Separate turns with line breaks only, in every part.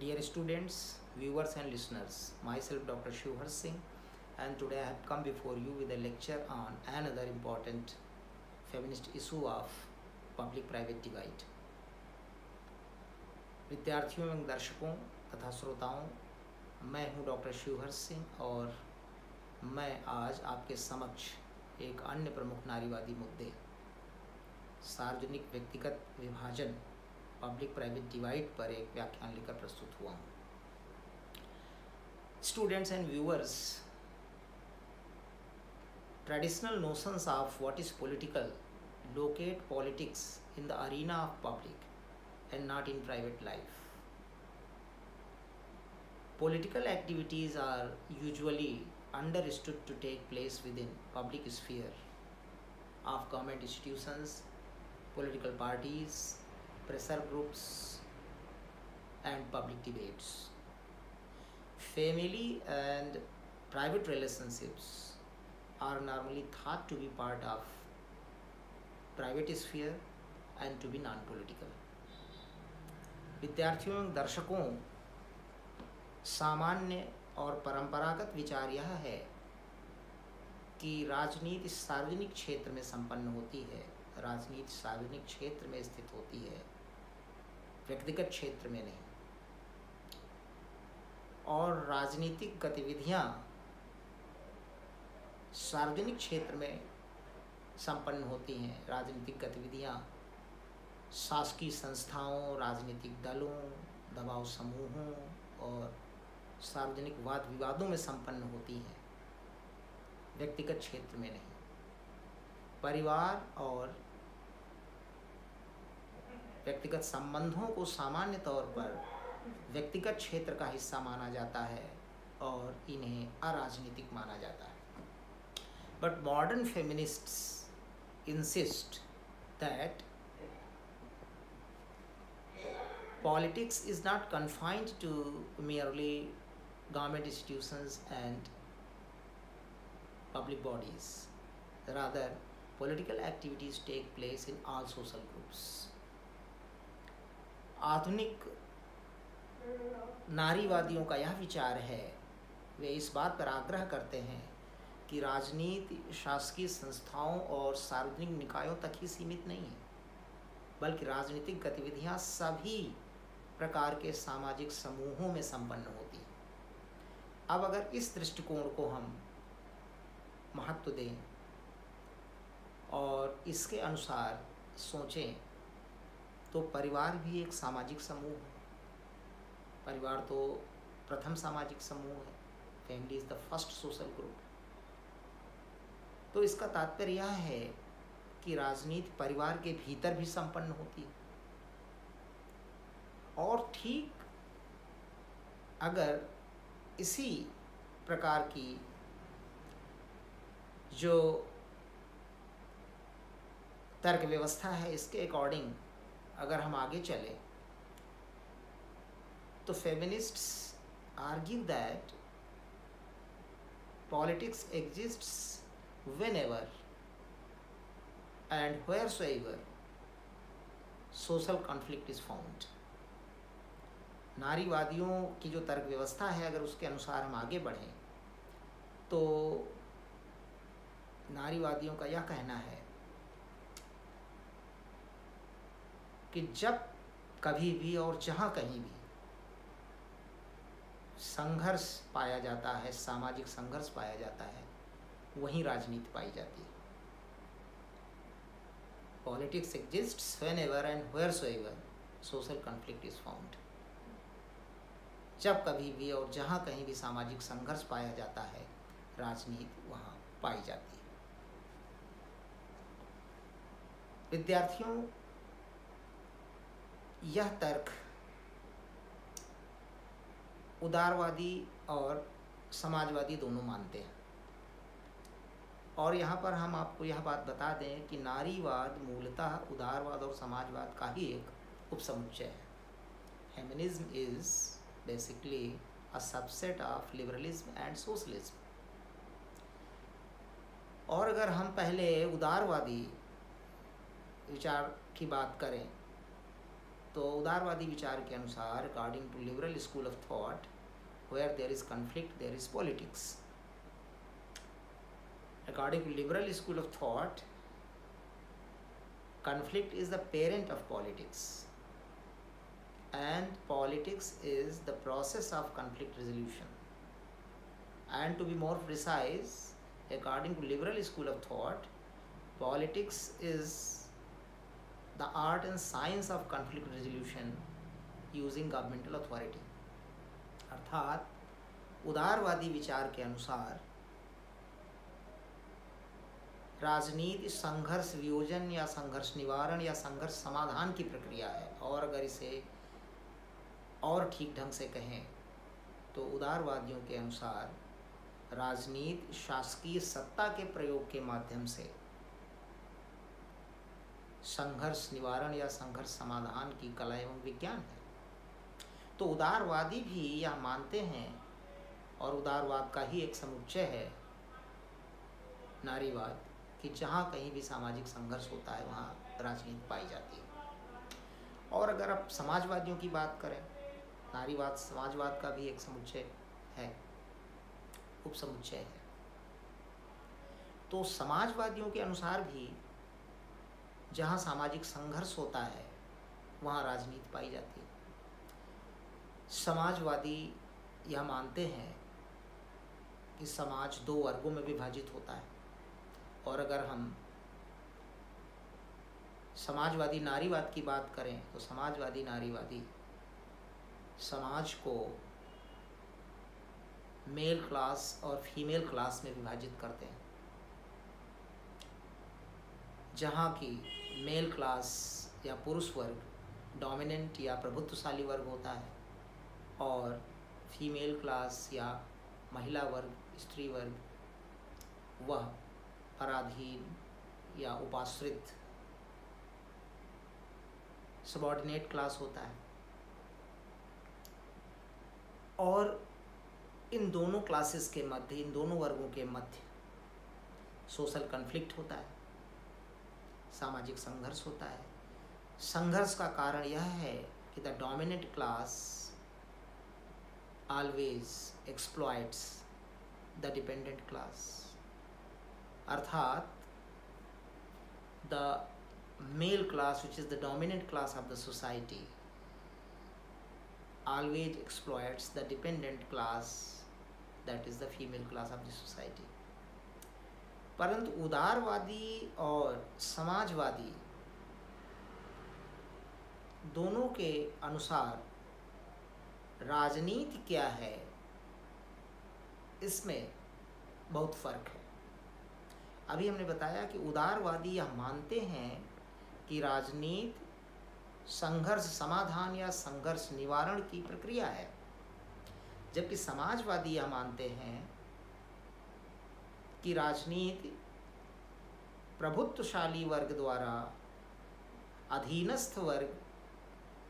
Dear students, viewers and listeners, myself Dr. Shivhar Singh, and today I have come before you with a lecture on another important feminist issue of public-private divide. विद्यार्थियों एवं दर्शकों तथा श्रोताओं, मैं हूं doctor Sheohar Singh और मैं आज आपके समक्ष एक अन्य प्रमुख नारीवादी मुद्दे सार्वजनिक व्यक्तिगत विभाजन पब्लिक प्राइवेट डिवाइड पर एक व्याख्यान लेकर प्रस्तुत हुआ हूँ. Students and viewers, traditional notions of what is political locate politics in the arena of public and not in private life. Political activities are usually understood to take place within public sphere of government institutions, political parties, pressure groups, and public debates. Family and private relationships are normally thought to be part of private sphere and to be non-political. विद्यार्थियों एवं दर्शकों, सामान्य और परंपरागत विचार यह है कि राजनीति सार्वजनिक क्षेत्र में संपन्न होती है, राजनीति सार्वजनिक क्षेत्र में स्थित होती है, व्यक्तिगत क्षेत्र में नहीं. और राजनीतिक गतिविधियां सार्वजनिक क्षेत्र में संपन्न होती हैं. राजनीतिक गतिविधियां शासकीय संस्थाओं, राजनीतिक दलों, दबाव समूहों और सार्वजनिक वाद विवादों में संपन्न होती हैं, व्यक्तिगत क्षेत्र में नहीं. परिवार और व्यक्तिगत संबंधों को सामान्य तौर पर व्यक्तिगत क्षेत्र का हिस्सा माना जाता है और इन्हें अराजनीतिक माना जाता है. But modern feminists insist that politics is not confined to merely government institutions and public bodies. Rather, political activities take place in all social groups. आधुनिक नारीवादियों का यह विचार है, वे इस बात पर आग्रह करते हैं कि राजनीति शासकीय संस्थाओं और सार्वजनिक निकायों तक ही सीमित नहीं है, बल्कि राजनीतिक गतिविधियां सभी प्रकार के सामाजिक समूहों में संपन्न होती हैं. अब अगर इस दृष्टिकोण को हम महत्व दें और इसके अनुसार सोचें तो परिवार भी एक सामाजिक समूह है. परिवार तो प्रथम सामाजिक समूह है. Family is the first social group. तो इसका तात्पर्य यह है कि राजनीति परिवार के भीतर भी संपन्न होती है. और ठीक अगर इसी प्रकार की जो तर्क व्यवस्था है, इसके अकॉर्डिंग अगर हम आगे चले तो feminists argue that politics exists whenever and wheresoever social conflict is found. नारीवादियों की जो तर्क व्यवस्था है, अगर उसके अनुसार हम आगे बढ़ें तो नारीवादियों का यह कहना है कि जब कभी भी और जहाँ कहीं भी संघर्ष पाया जाता है, सामाजिक संघर्ष पाया जाता है, वहीं राजनीति पाई जाती है. Politics exists whenever and wheresoever social conflict is found. जब कभी भी और जहाँ कहीं भी सामाजिक संघर्ष पाया जाता है, राजनीति वहाँ पाई जाती है. विद्यार्थियों, यह तर्क उदारवादी और समाजवादी दोनों मानते हैं. और यहाँ पर हम आपको यह बात बता दें कि नारीवाद मूलतः उदारवाद और समाजवाद का ही एक उपसमुच्चय है. Feminism is basically a subset of liberalism and socialism. और अगर हम पहले उदारवादी विचार की बात करें तो उदारवादी विचार के अनुसार according to liberal school of thought, where there is conflict there is politics. According to liberal school of thought, conflict is the parent of politics, and politics is the process of conflict resolution. And to be more precise, according to liberal school of thought, politics is the art and science of conflict resolution using governmental authority. अर्थात उदारवादी विचार के अनुसार राजनीति संघर्ष वियोजन या संघर्ष निवारण या संघर्ष समाधान की प्रक्रिया है, और अगर इसे और ठीक ढंग से कहें तो उदारवादियों के अनुसार राजनीति शासकीय सत्ता के प्रयोग के माध्यम से संघर्ष निवारण या संघर्ष समाधान की कला एवं विज्ञान है। तो उदारवादी भी यह मानते हैं, और उदारवाद का ही एक समुच्चय है नारीवाद, कि जहाँ कहीं भी सामाजिक संघर्ष होता है वहाँ राजनीति पाई जाती है। और अगर आप समाजवादियों की बात करें, नारीवाद समाजवाद का भी एक समुच्चय है, उपसमुच्चय है। तो समाजवादियों के अनुसार भी जहाँ सामाजिक संघर्ष होता है वहाँ राजनीति पाई जाती है। समाजवादी यह मानते हैं कि समाज दो वर्गों में विभाजित होता है, और अगर हम समाजवादी नारीवाद की बात करें तो समाजवादी नारीवादी समाज को मेल क्लास और फीमेल क्लास में विभाजित करते हैं, जहाँ की मेल क्लास या पुरुष वर्ग डोमिनेंट या प्रभुत्वशाली वर्ग होता है, और फीमेल क्लास या महिला वर्ग, स्त्री वर्ग वह पराधीन या उपाश्रित सबऑर्डिनेट क्लास होता है। और इन दोनों क्लासेस के मध्य, इन दोनों वर्गों के मध्य सोशल कॉन्फ्लिक्ट होता है, सामाजिक संघर्ष होता है। संघर्ष का कारण यह है कि the dominant class always exploits the dependent class, अर्थात the male class which is the dominant class of the society always exploits the dependent class that is the female class of the society। परंतु उदारवादी और समाजवादी दोनों के अनुसार राजनीति क्या है, इसमें बहुत फर्क है। अभी हमने बताया कि उदारवादी यह मानते हैं कि राजनीति संघर्ष समाधान या संघर्ष निवारण की प्रक्रिया है, जबकि समाजवादी यह मानते हैं कि राजनीति प्रभुत्वशाली वर्ग द्वारा अधीनस्थ वर्ग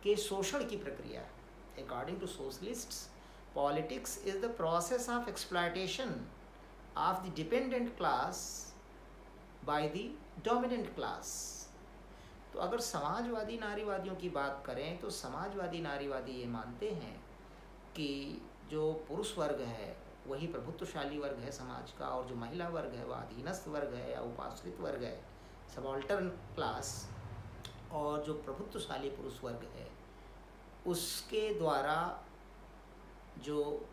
के शोषण की प्रक्रिया है। According to socialists, politics is the process of exploitation of the dependent class by the dominant class. तो अगर समाजवादी नारीवादियों की बात करें तो समाजवादी नारीवादी ये मानते हैं कि जो पुरुष वर्ग है वही प्रभुत्वशाली वर्ग है समाज का, और जो महिला वर्ग है वह अधीनस्थ वर्ग है या उपाश्रित वर्ग है, सबऑल्टर्न क्लास। और जो प्रभुत्वशाली पुरुष वर्ग है उसके द्वारा जो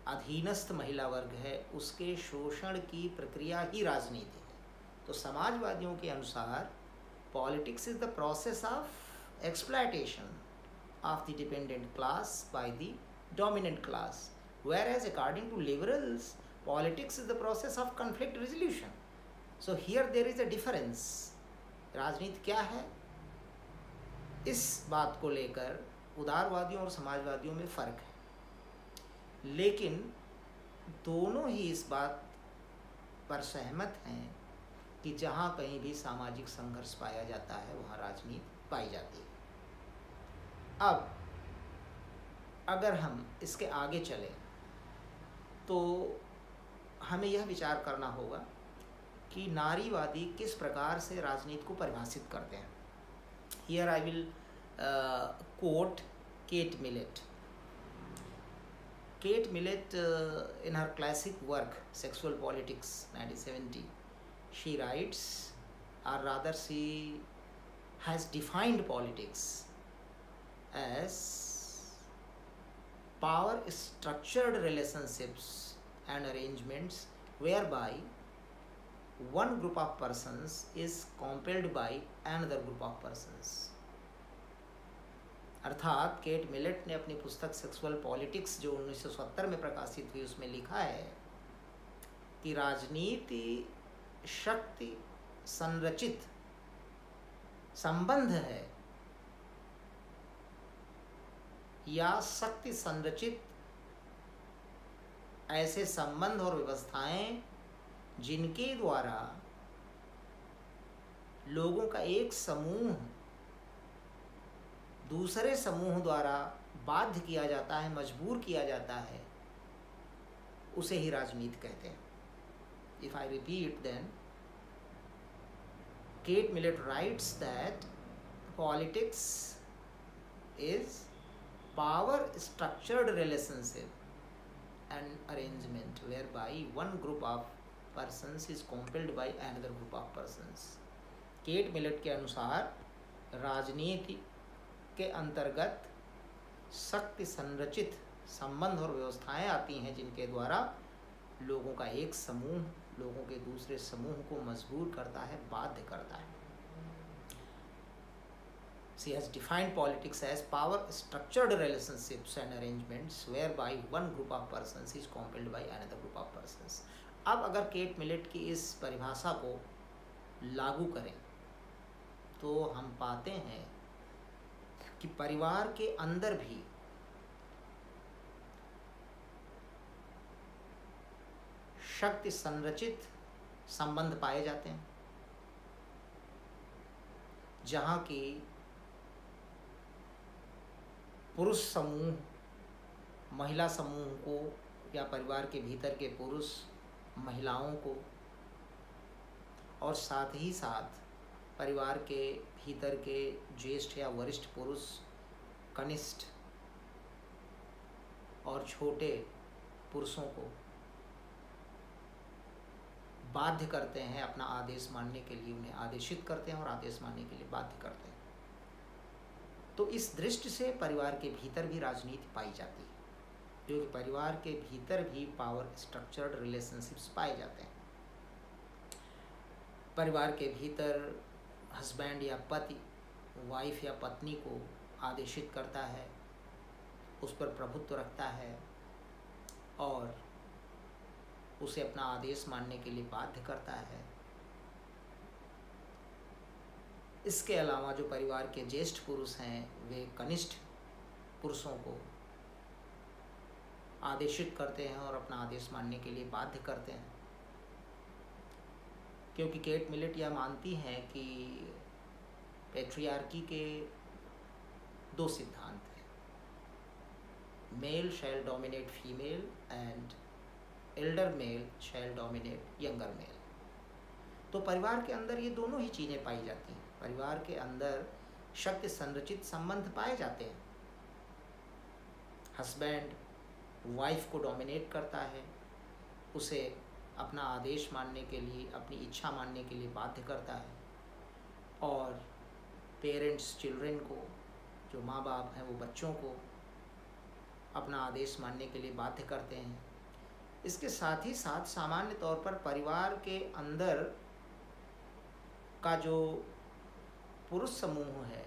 अधीनस्थ महिला वर्ग है उसके शोषण की प्रक्रिया ही राजनीति है। तो समाजवादियों के अनुसार politics is the process of exploitation of the dependent class by the dominant class, whereas according to liberals politics is the process of conflict resolution। so here there is a difference। राजनीति क्या है, इस बात को लेकर उदारवादियों और समाजवादियों में फ़र्क है, लेकिन दोनों ही इस बात पर सहमत हैं कि जहाँ कहीं भी सामाजिक संघर्ष पाया जाता है वहाँ राजनीति पाई जाती है। अब अगर हम इसके आगे चलें तो हमें यह विचार करना होगा कि नारीवादी किस प्रकार से राजनीति को परिभाषित करते हैं। Here I will quote Kate Millett. Kate Millett, in her classic work Sexual Politics 1970, she writes, or rather she has defined politics as power structured relationships and arrangements whereby one group of persons is compelled by another group of persons. अर्थात cat millet ने अपनी पुस्तक sexual politics जो 1970 में प्रकाशित हुई उसमें लिखा है कि राजनीति शक्ति संरचित संबंध है या शक्ति संरचित ऐसे संबंध और व्यवस्थाएं जिनके द्वारा लोगों का एक समूह दूसरे समूह द्वारा बाध्य किया जाता है, मजबूर किया जाता है, उसे ही राजनीति कहते हैं. If I repeat then, Kate Millett writes that politics is power structured relationship and arrangement whereby one group of persons is compelled by another group of persons. Cat millet के अनुसार राजनीति के अंतर्गत शक्ति संरचित संबंध और व्यवस्थाएं आती हैं जिनके द्वारा लोगों का एक समूह लोगों के दूसरे समूह को मजबूर करता है, बाध्य करता है. She has defined politics as power structured relationships and arrangements whereby one group of persons is compelled by another group of persons. अब अगर केट मिलेट की इस परिभाषा को लागू करें तो हम पाते हैं कि परिवार के अंदर भी शक्ति संरचित संबंध पाए जाते हैं जहाँ की पुरुष समूह महिला समूह को या परिवार के भीतर के पुरुष महिलाओं को और साथ ही साथ परिवार के भीतर के ज्येष्ठ या वरिष्ठ पुरुष कनिष्ठ और छोटे पुरुषों को बाध्य करते हैं अपना आदेश मानने के लिए, उन्हें आदेशित करते हैं और आदेश मानने के लिए बाध्य करते हैं. तो इस दृष्टि से परिवार के भीतर भी राजनीति पाई जाती है, क्योंकि परिवार के भीतर भी पावर स्ट्रक्चर्ड रिलेशनशिप्स पाए जाते हैं. परिवार के भीतर हस्बैंड या पति वाइफ या पत्नी को आदेशित करता है, उस पर प्रभुत्व रखता है और उसे अपना आदेश मानने के लिए बाध्य करता है. इसके अलावा जो परिवार के ज्येष्ठ पुरुष हैं वे कनिष्ठ पुरुषों को आदेशित करते हैं और अपना आदेश मानने के लिए बाध्य करते हैं, क्योंकि केट मिलेट यह मानती हैं कि पैट्रियार्की के दो सिद्धांत हैं, male shall dominate female and elder male shall dominate younger male. तो परिवार के अंदर ये दोनों ही चीज़ें पाई जाती हैं. परिवार के अंदर शक्ति संरचित संबंध पाए जाते हैं. हस्बैंड वाइफ को डोमिनेट करता है, उसे अपना आदेश मानने के लिए, अपनी इच्छा मानने के लिए बाध्य करता है, और पेरेंट्स चिल्ड्रन को, जो माँ बाप हैं वो बच्चों को अपना आदेश मानने के लिए बाध्य करते हैं. इसके साथ ही साथ सामान्य तौर पर परिवार के अंदर का जो पुरुष समूह है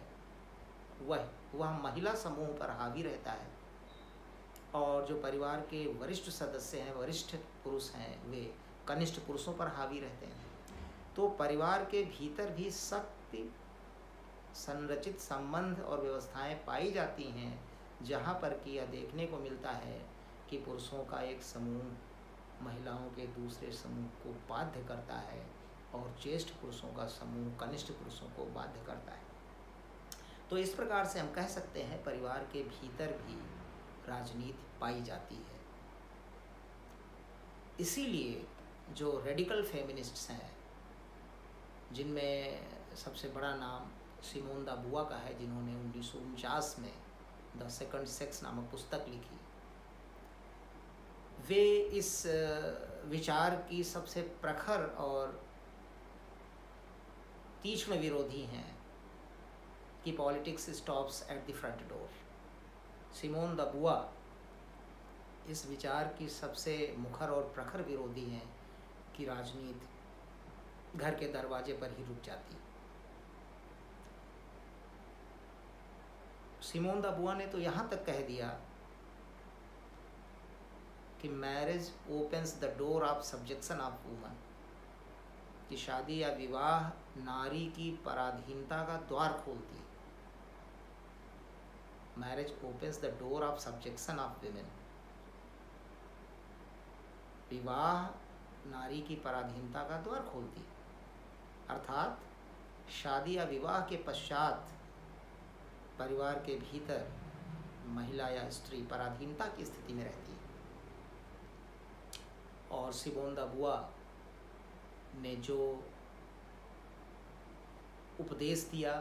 वह महिला समूह पर हावी रहता है, और जो परिवार के वरिष्ठ सदस्य हैं, वरिष्ठ पुरुष हैं, वे कनिष्ठ पुरुषों पर हावी रहते हैं. तो परिवार के भीतर भी शक्ति संरचित संबंध और व्यवस्थाएं पाई जाती हैं, जहाँ पर कि यह देखने को मिलता है कि पुरुषों का एक समूह महिलाओं के दूसरे समूह को बाध्य करता है और ज्येष्ठ पुरुषों का समूह कनिष्ठ पुरुषों को बाध्य करता है. तो इस प्रकार से हम कह सकते हैं परिवार के भीतर भी राजनीति पाई जाती है. इसीलिए जो रेडिकल फेमिनिस्ट्स हैं, जिनमें सबसे बड़ा नाम सिमोन द बुआ का है, जिन्होंने 1949 में द सेकंड सेक्स नामक पुस्तक लिखी। वे इस विचार की सबसे प्रखर और तीक्ष्ण विरोधी हैं कि politics stops at the front door. Simone de Beauvoir इस विचार की सबसे मुखर और प्रखर विरोधी हैं कि राजनीति घर के दरवाजे पर ही रुक जाती। सिमोन द बुआ ने तो यहाँ तक कह दिया कि marriage opens the door of subjection of woman, कि शादी या विवाह नारी की पराधीनता का द्वार खोलती है। Marriage opens the door of subjection of women, विवाह नारी की पराधीनता का द्वार खोलती है, अर्थात शादी या विवाह के पश्चात परिवार के भीतर महिला या स्त्री पराधीनता की स्थिति में रहती है। और सिमोन द बुआ ने जो उपदेश दिया,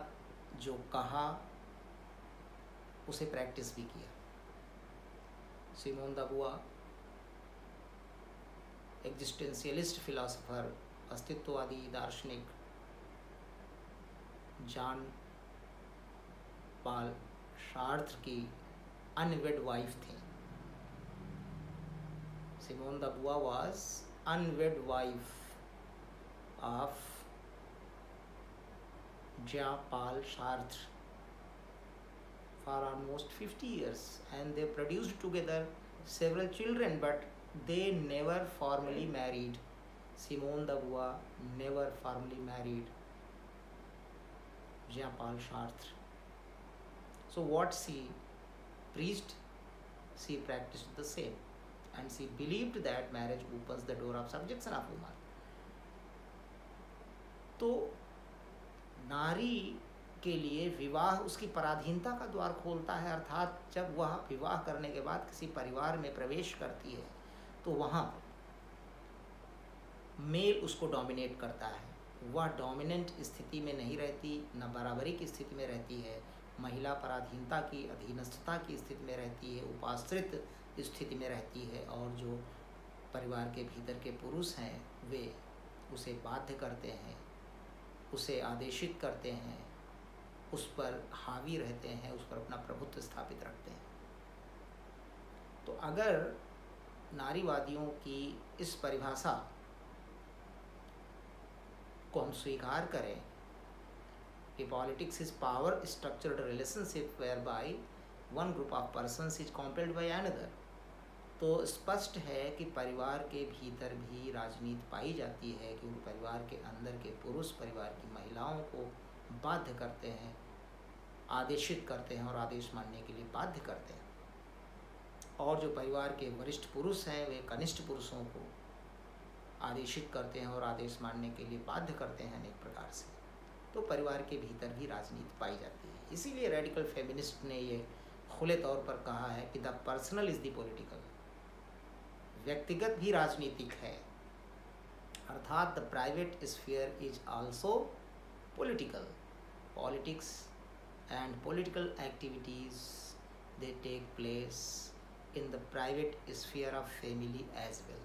जो कहा, उसे प्रैक्टिस भी किया। सिमोन द बुआ एग्जिस्टेंशियलिस्ट फिलोसोफर, अस्तित्ववादी दार्शनिक जॉन पॉल सार्त्र की अनवेड वाइफ थी। सिमोन द बुआ was unwed wife of Jean-Paul Sartre for almost 50 years, and they produced together several children, but they never formally married. Simone de Beauvoir never formally married Jean-Paul Sartre. So what she preached, she practiced the same, and she believed that marriage opens the door of subjection of woman. तो नारी के लिए विवाह उसकी पराधीनता का द्वार खोलता है, अर्थात जब वह विवाह करने के बाद किसी परिवार में प्रवेश करती है तो वहाँ मेल उसको डोमिनेट करता है। वह डोमिनेंट स्थिति में नहीं रहती, न बराबरी की स्थिति में रहती है। महिला पराधीनता की, अधीनस्थता की स्थिति में रहती है, उपाश्रित स्थिति में रहती है, और जो परिवार के भीतर के पुरुष हैं वे उसे बाध्य करते हैं, उसे आदेशित करते हैं, उस पर हावी रहते हैं, उस पर अपना प्रभुत्व स्थापित रखते हैं। तो अगर नारीवादियों की इस परिभाषा को हम स्वीकार करें कि politics is power structured relationship whereby one group of persons is compelled by another, तो स्पष्ट है कि परिवार के भीतर भी राजनीति पाई जाती है, क्योंकि परिवार के अंदर के पुरुष परिवार की महिलाओं को बाध्य करते हैं, आदेशित करते हैं और आदेश मानने के लिए बाध्य करते हैं। और जो परिवार के वरिष्ठ पुरुष हैं वे कनिष्ठ पुरुषों को आदेशित करते हैं और आदेश मानने के लिए बाध्य करते हैं अनेक प्रकार से। तो परिवार के भीतर भी राजनीति पाई जाती है। इसीलिए रेडिकल फेमिनिस्ट ने ये खुले तौर पर कहा है कि the personal is the political, व्यक्तिगत भी राजनीतिक है, अर्थात the private sphere is also political. Politics and political activities they take place in the private sphere of family as well.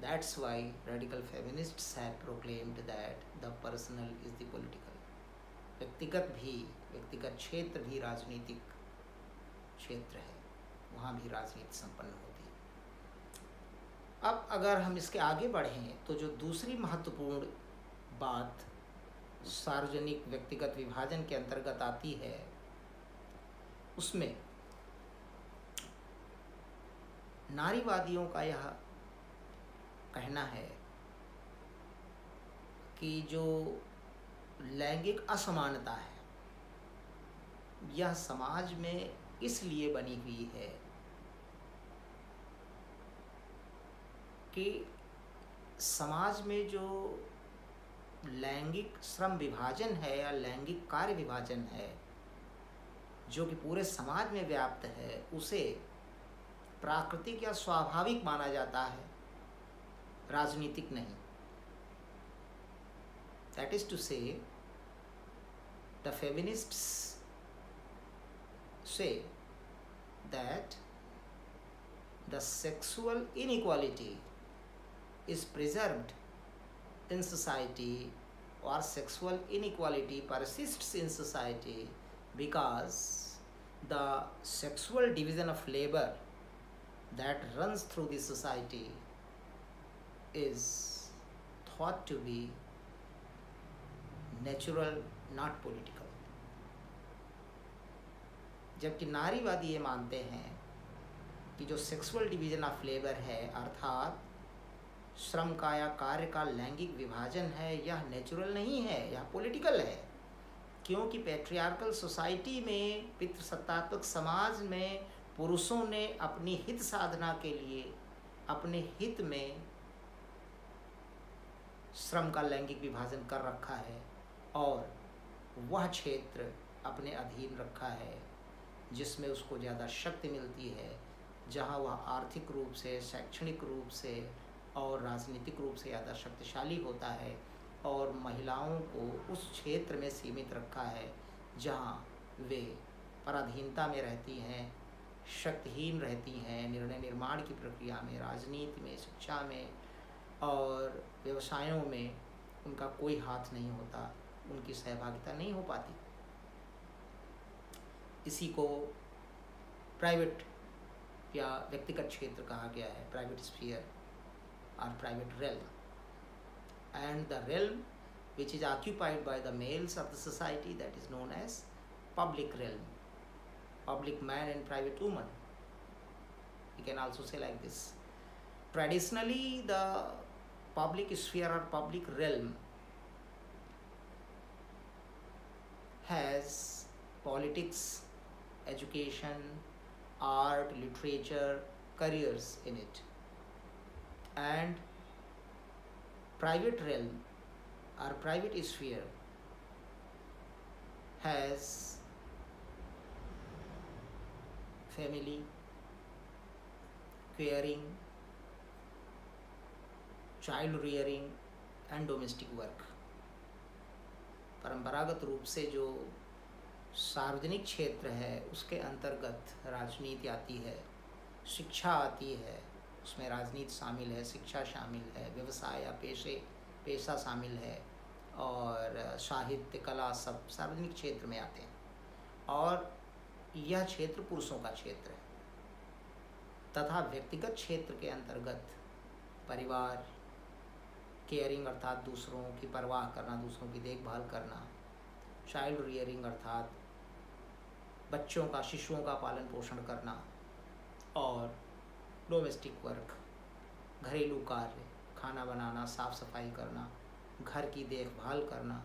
That's why radical feminists have proclaimed that the personal is the political. व्यक्तिगत क्षेत्र भी राजनीतिक क्षेत्र है, वहाँ भी राजनीति संपन्न होती है। अब अगर हम इसके आगे बढ़ें तो जो दूसरी महत्वपूर्ण बात सार्वजनिक व्यक्तिगत विभाजन के अंतर्गत आती है, उसमें नारीवादियों का यह कहना है कि जो लैंगिक असमानता है यह समाज में इसलिए बनी हुई है कि समाज में जो लैंगिक श्रम विभाजन है या लैंगिक कार्य विभाजन है जो कि पूरे समाज में व्याप्त है, उसे प्राकृतिक या स्वाभाविक माना जाता है, राजनीतिक नहीं। दैट इज टू से The feminists say that the sexual inequality is preserved in society, or sexual inequality persists in society because the sexual division of labor that runs through the society is thought to be natural, not political. जबकि नारीवादी ये मानते हैं कि जो sexual division of labour है, अर्थात श्रम का या कार्य का लैंगिक विभाजन है, यह नेचुरल नहीं है, यह पॉलिटिकल है। क्योंकि पैट्रियार्कल सोसाइटी में, पितृसत्तात्मक समाज में पुरुषों ने अपनी हित साधना के लिए अपने हित में श्रम का लैंगिक विभाजन कर रखा है और वह क्षेत्र अपने अधीन रखा है जिसमें उसको ज़्यादा शक्ति मिलती है, जहाँ वह आर्थिक रूप से, शैक्षणिक रूप से और राजनीतिक रूप से ज़्यादा शक्तिशाली होता है, और महिलाओं को उस क्षेत्र में सीमित रखा है जहाँ वे पराधीनता में रहती हैं, शक्तिहीन रहती हैं, निर्णय निर्माण की प्रक्रिया में, राजनीति में, शिक्षा में और व्यवसायों में उनका कोई हाथ नहीं होता, उनकी सहभागिता नहीं हो पाती। इसी को प्राइवेट या व्यक्तिगत क्षेत्र कहा गया है, प्राइवेट स्फीयर और private realm. And the realm which is occupied by the males of the society, that is known as public realm, public man and private woman. We can also say like this. Traditionally, the public sphere or public realm has politics, education, art, literature, careers in it. And private realm or private sphere has family, caring, child rearing and domestic work. परंपरागत रूप से जो सार्वजनिक क्षेत्र है उसके अंतर्गत राजनीति आती है, शिक्षा आती है, उसमें राजनीति शामिल है, शिक्षा शामिल है, व्यवसाय या पेशा शामिल है, और साहित्य, कला सब सार्वजनिक क्षेत्र में आते हैं। और यह क्षेत्र पुरुषों का क्षेत्र है। तथा व्यक्तिगत क्षेत्र के अंतर्गत परिवार, केयरिंग अर्थात दूसरों की परवाह करना, दूसरों की देखभाल करना, चाइल्ड रियरिंग अर्थात बच्चों का, शिशुओं का पालन पोषण करना, और डोमेस्टिक वर्क, घरेलू कार्य, खाना बनाना, साफ सफाई करना, घर की देखभाल करना,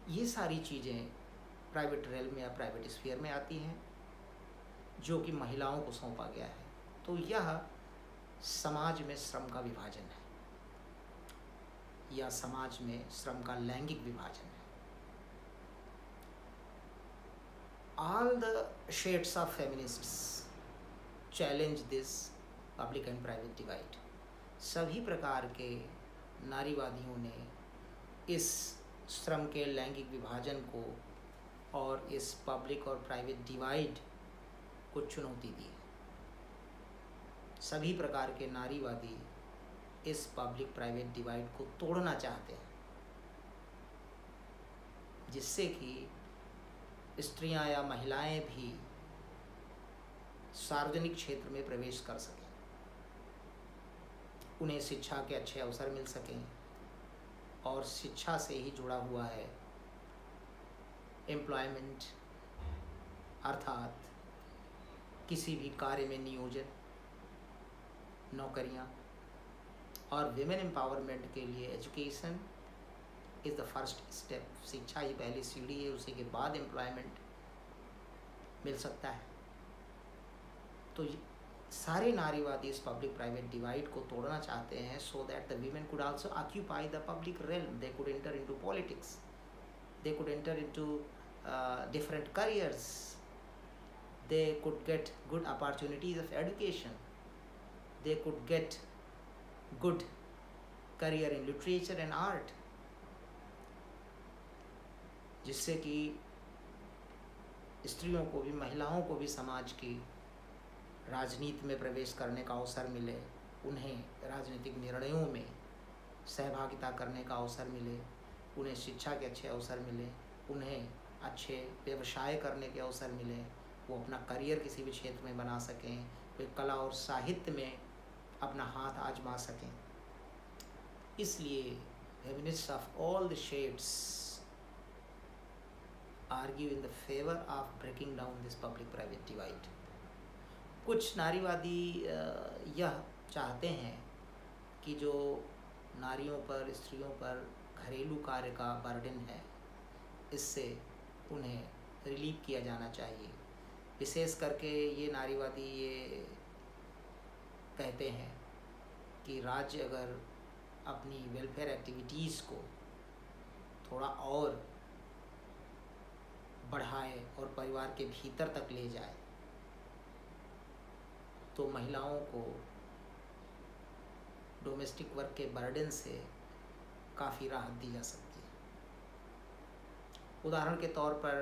ये सारी चीज़ें प्राइवेट रेल्म या प्राइवेट स्फीयर में आती हैं जो कि महिलाओं को सौंपा गया है। तो यह समाज में श्रम का विभाजन है या समाज में श्रम का लैंगिक विभाजन है। All the shades of feminists challenge this public and private divide. सभी प्रकार के नारीवादियों ने इस श्रम के लैंगिक विभाजन को और इस पब्लिक और प्राइवेट डिवाइड को चुनौती दी है। सभी प्रकार के नारीवादी इस पब्लिक प्राइवेट डिवाइड को तोड़ना चाहते हैं, जिससे कि स्त्रियां या महिलाएं भी सार्वजनिक क्षेत्र में प्रवेश कर सकें, उन्हें शिक्षा के अच्छे अवसर मिल सकें, और शिक्षा से ही जुड़ा हुआ है एम्प्लॉयमेंट अर्थात किसी भी कार्य में नियोजन, नौकरियां, और विमेन एम्पावरमेंट के लिए education is the first step. शिक्षा ही पहली सीढ़ी है, उसी के बाद एम्प्लॉयमेंट मिल सकता है। तो सारे नारीवादी इस पब्लिक प्राइवेट डिवाइड को तोड़ना चाहते हैं, so that the women could also occupy the public realm, they could enter into politics, they could enter into different careers, they could get good opportunities of education, they could get good career in literature and art, जिससे कि स्त्रियों को भी, महिलाओं को भी समाज की राजनीति में प्रवेश करने का अवसर मिले, उन्हें राजनीतिक निर्णयों में सहभागिता करने का अवसर मिले, उन्हें शिक्षा के अच्छे अवसर मिले, उन्हें अच्छे व्यवसाय करने के अवसर मिले, वो अपना करियर किसी भी क्षेत्र में बना सकें, वे कला और साहित्य में अपना हाथ आजमा सकें। इसलिए feminists of all the shades argue in the favour of breaking down this public private divide. कुछ नारीवादी यह चाहते हैं कि जो नारियों पर, स्त्रियों पर घरेलू कार्य का बर्डन है, इससे उन्हें रिलीव किया जाना चाहिए। विशेष करके ये नारीवादी ये कहते हैं कि राज्य अगर अपनी वेलफेयर एक्टिविटीज़ को थोड़ा और बढ़ाए और परिवार के भीतर तक ले जाए तो महिलाओं को डोमेस्टिक वर्क के बर्डन से काफ़ी राहत दी जा सकती है। उदाहरण के तौर पर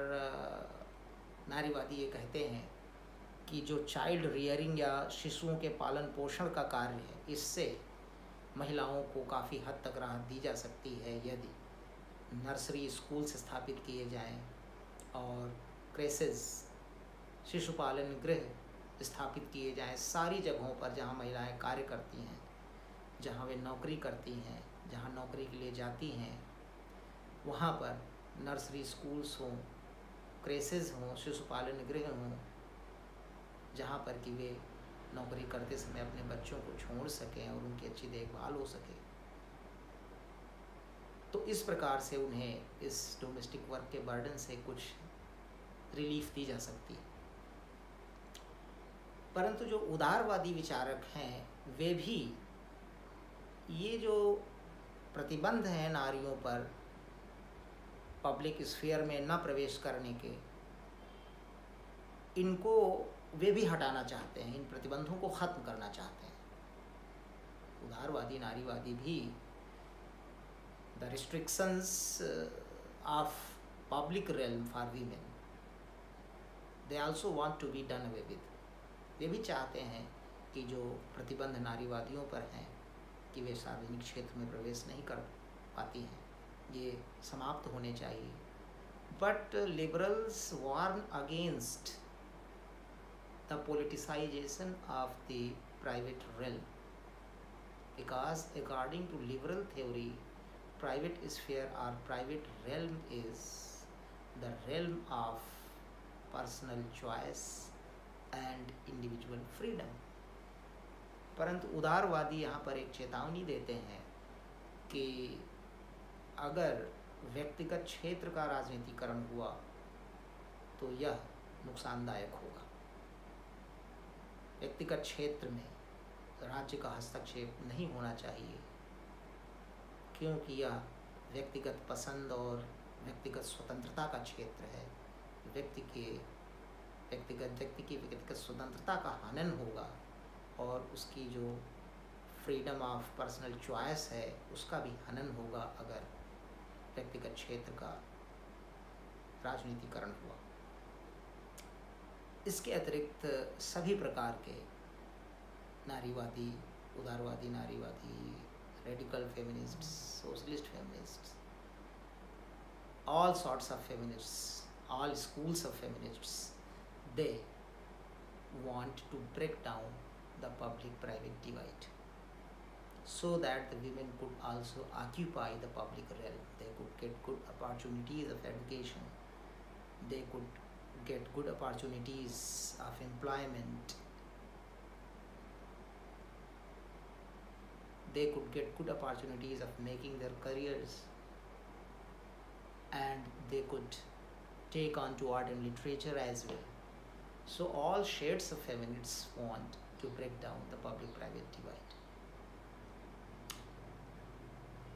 नारीवादी ये कहते हैं कि जो चाइल्ड रियरिंग या शिशुओं के पालन पोषण का कार्य है, इससे महिलाओं को काफ़ी हद तक राहत दी जा सकती है यदि नर्सरी स्कूल्स स्थापित किए जाएं और क्रेसेस, शिशु पालन गृह स्थापित किए जाएं सारी जगहों पर जहां महिलाएं कार्य करती हैं, जहां वे नौकरी करती हैं, जहां नौकरी के लिए जाती हैं, वहां पर नर्सरी स्कूल्स हों, क्रेसेस हों, शिशु पालन गृह हों, जहां पर कि वे नौकरी करते समय अपने बच्चों को छोड़ सकें और उनकी अच्छी देखभाल हो सके। तो इस प्रकार से उन्हें इस डोमेस्टिक वर्क के बर्डन से कुछ रिलीफ दी जा सकती है। परंतु जो उदारवादी विचारक हैं, वे भी ये जो प्रतिबंध हैं नारियों पर पब्लिक स्फीयर में न प्रवेश करने के, इनको वे भी हटाना चाहते हैं, इन प्रतिबंधों को ख़त्म करना चाहते हैं। उदारवादी नारीवादी भी the restrictions of public realm for women they also want to be done away with. वे भी चाहते हैं कि जो प्रतिबंध नारीवादियों पर हैं कि वे सार्वजनिक क्षेत्र में प्रवेश नहीं कर पाती हैं, ये समाप्त होने चाहिए। But liberals warn against the politicization of the private realm, because according to liberal theory, private sphere or private realm is the realm of personal choice and individual freedom। परंतु उदारवादी यहाँ पर एक चेतावनी देते हैं कि अगर व्यक्तिगत क्षेत्र का राजनीतिकरण हुआ तो यह नुकसानदायक होगा। व्यक्तिगत क्षेत्र में राज्य का हस्तक्षेप नहीं होना चाहिए, क्योंकि यह व्यक्तिगत पसंद और व्यक्तिगत स्वतंत्रता का क्षेत्र है। व्यक्ति की व्यक्तिगत स्वतंत्रता का हनन होगा और उसकी जो फ्रीडम ऑफ पर्सनल चॉइस है उसका भी हनन होगा अगर व्यक्तिगत क्षेत्र का राजनीतिकरण हुआ। इसके अतिरिक्त सभी प्रकार के नारीवादी, उदारवादी नारीवादी, radical feminists, socialist feminists, all sorts of feminists, all schools of feminists, they want to break down the public-private divide so that the women could also occupy the public realm. They could get good opportunities of education. They could get good opportunities of employment. They could get good opportunities of making their careers, and they could take on to art and literature as well. So all shades of feminists want to break down the public-private divide.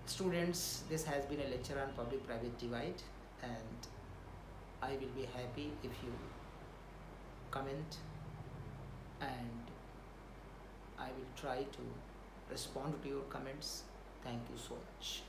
Students, this has been a lecture on public-private divide, and I will be happy if you comment, and I will try to respond to your comments. Thank you so much.